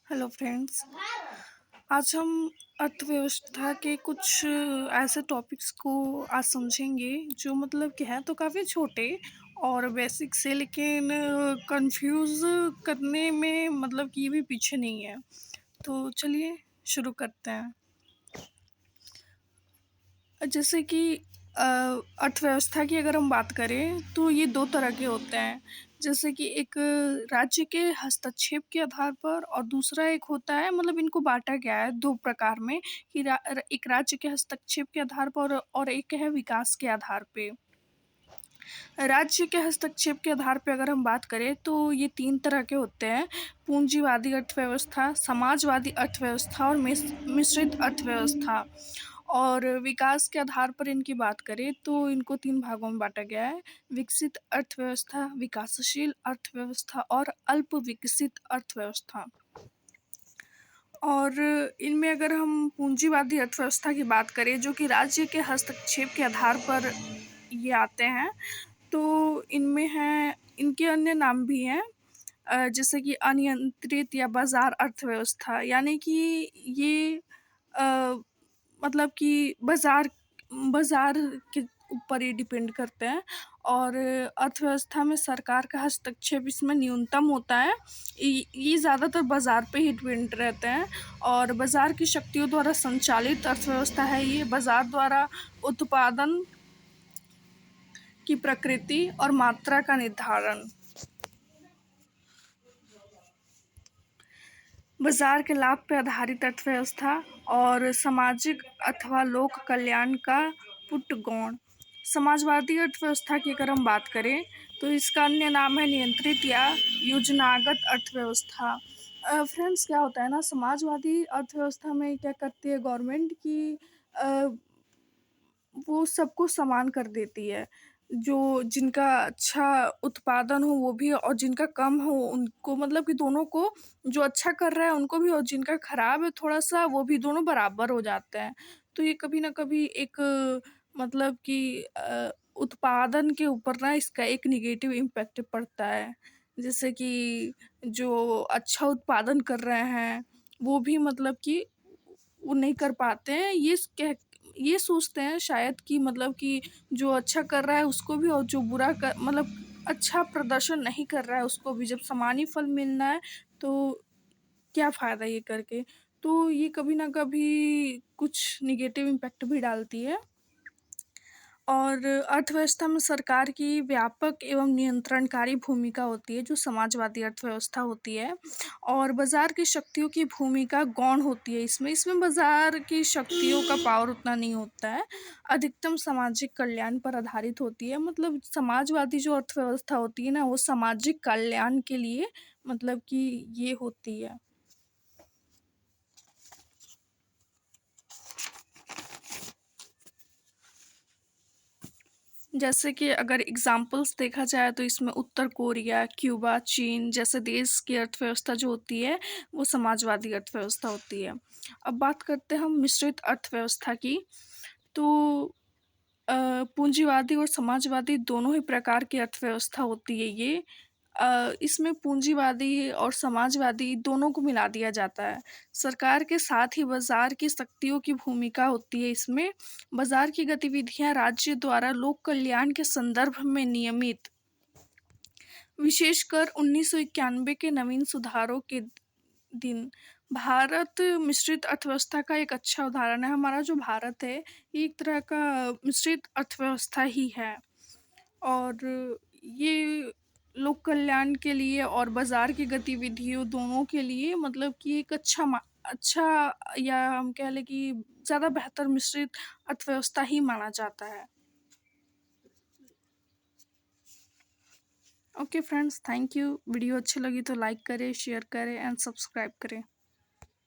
Hello friends. आज हम अर्थव्यवस्था के कुछ ऐसे टॉपिक्स को आज समझेंगे जो मतलब कि हैं तो काफ़ी छोटे और बेसिक से, लेकिन कंफ्यूज करने में मतलब कि ये भी पीछे नहीं है। तो चलिए शुरू करते हैं। जैसे कि अर्थव्यवस्था की अगर हम बात करें तो ये दो तरह के होते हैं। जैसे कि एक राज्य के हस्तक्षेप के आधार पर और दूसरा एक होता है, मतलब इनको बांटा गया है दो प्रकार में कि एक राज्य के हस्तक्षेप के आधार पर और एक है विकास के आधार पे। राज्य के हस्तक्षेप के आधार पे अगर हम बात करें तो ये तीन तरह के होते हैं: पूंजीवादी अर्थव्यवस्था, समाजवादी अर्थव्यवस्था और मिश्रित अर्थव्यवस्था। और विकास के आधार पर इनकी बात करें तो इनको तीन भागों में बांटा गया है: विकसित अर्थव्यवस्था, विकासशील अर्थव्यवस्था और अल्प विकसित अर्थव्यवस्था। और इनमें अगर हम पूंजीवादी अर्थव्यवस्था की बात करें जो कि राज्य के हस्तक्षेप के आधार पर ये आते हैं, तो इनमें हैं, इनके अन्य नाम भी हैं, जैसे कि अनियंत्रित या बाजार अर्थव्यवस्था, यानी कि ये अ, मतलब कि बाजार बाजार के ऊपर ये डिपेंड करते हैं। और अर्थव्यवस्था में सरकार का हस्तक्षेप इसमें न्यूनतम होता है। ये ज़्यादातर बाजार पे ही डिपेंड रहते हैं और बाजार की शक्तियों द्वारा संचालित अर्थव्यवस्था है ये। बाजार द्वारा उत्पादन की प्रकृति और मात्रा का निर्धारण, बाजार के लाभ पर आधारित अर्थव्यवस्था और सामाजिक अथवा लोक कल्याण का पुटगौण। समाजवादी अर्थव्यवस्था की अगर हम बात करें तो इसका अन्य नाम है नियंत्रित या योजनागत अर्थव्यवस्था। फ्रेंड्स, क्या होता है ना, समाजवादी अर्थव्यवस्था में क्या करती है गवर्नमेंट की, वो सबको समान कर देती है। जो जिनका अच्छा उत्पादन हो वो भी, और जिनका कम हो उनको, मतलब कि दोनों को, जो अच्छा कर रहा है उनको भी और जिनका खराब है थोड़ा सा वो भी, दोनों बराबर हो जाते हैं। तो ये कभी ना कभी एक मतलब कि उत्पादन के ऊपर ना इसका एक निगेटिव इम्पैक्ट पड़ता है। जैसे कि जो अच्छा उत्पादन कर रहे हैं वो भी मतलब कि वो नहीं कर पाते हैं। ये सोचते हैं शायद कि मतलब कि जो अच्छा कर रहा है उसको भी, और जो बुरा कर, मतलब अच्छा प्रदर्शन नहीं कर रहा है उसको भी जब समान ही फल मिलना है, तो क्या फ़ायदा ये करके। तो ये कभी ना कभी कुछ निगेटिव इम्पैक्ट भी डालती है। और अर्थव्यवस्था में सरकार की व्यापक एवं नियंत्रणकारी भूमिका होती है जो समाजवादी अर्थव्यवस्था होती है। और बाजार की शक्तियों की भूमिका गौण होती है इसमें बाजार की शक्तियों का पावर उतना नहीं होता है। अधिकतम सामाजिक कल्याण पर आधारित होती है, मतलब समाजवादी जो अर्थव्यवस्था होती है ना वो सामाजिक कल्याण के लिए मतलब कि ये होती है। जैसे कि अगर एग्जाम्पल्स देखा जाए तो इसमें उत्तर कोरिया, क्यूबा, चीन जैसे देश की अर्थव्यवस्था जो होती है वो समाजवादी अर्थव्यवस्था होती है। अब बात करते हैं हम मिश्रित अर्थव्यवस्था की। तो पूंजीवादी और समाजवादी दोनों ही प्रकार की अर्थव्यवस्था होती है ये। इसमें पूंजीवादी और समाजवादी दोनों को मिला दिया जाता है। सरकार के साथ ही बाजार की शक्तियों की भूमिका होती है इसमें। बाजार की गतिविधियां राज्य द्वारा लोक कल्याण के संदर्भ में नियमित, विशेषकर 1991 के नवीन सुधारों के दिन। भारत मिश्रित अर्थव्यवस्था का एक अच्छा उदाहरण है। हमारा जो भारत है ये एक तरह का मिश्रित अर्थव्यवस्था ही है। और ये लोक कल्याण के लिए और बाजार की गतिविधियों दोनों के लिए मतलब कि एक अच्छा, या हम कह लें कि ज़्यादा बेहतर मिश्रित अर्थव्यवस्था ही माना जाता है। Okay friends, thank you. Video अच्छी लगी तो लाइक करें, शेयर करें एंड सब्सक्राइब करें।